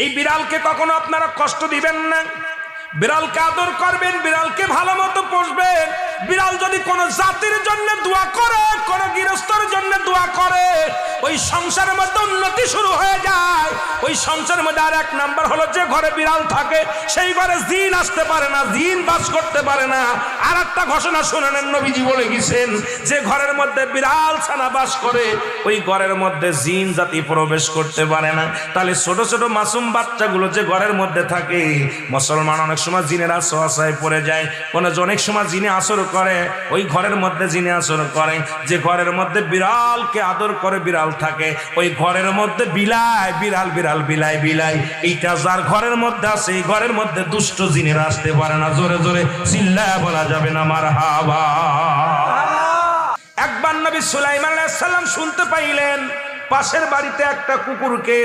এই বিড়ালকে কখনো আপনারা কষ্ট দিবেন না, বিড়ালকে আদর করবেন, বিড়ালকে ভালো মতো পুষবেন। বিড়াল যদি কোনো জাতির জন্য দোয়া করে, কোনো গৃহস্থর জন্য দোয়া করে, ওই সংসারের মধ্যে উন্নতি শুরু হয়ে যায়। ওই সংসারের মধ্যে আর এক নাম্বার হলো, যে ঘরে বিড়াল থাকে সেই ঘরে জিন আসতে পারে না, জিন বাস করতে পারে না। আর একটা ঘোষণা শুনেন, নবীজি বলে গেছেন, যে ঘরের মধ্যে বিড়াল ছানা বাস করে ওই ঘরের মধ্যে জিন জাতি প্রবেশ করতে পারে না। তাহলে ছোট ছোট মাসুম বাচ্চাগুলো যে ঘরের মধ্যে থাকে, মুসলমান অনেক সময় জিনের আশ্রয় পড়ে যায়, অনেক সময় জিনে আসর করে, ওই ঘরের মধ্যে জিনে আসর করে। যে ঘরের মধ্যে বিড়ালকে আদর করে বিড়াল থাকে, ওই ঘরের মধ্যে বিলাই বিড়াল বিড়াল বিলাই বিলাই, এইটা যার ঘরের মধ্যে আছে এই ঘরের মধ্যে দুষ্ট জিনেরা আসতে পারে না। জোরে জোরে চিল্লায়া বলা যাবে না মারহাবা। একবার নবী সুলাইমান আলাইহিস সালাম শুনতে পাইলেন পাশের বাড়িতে একটা কুকুরকে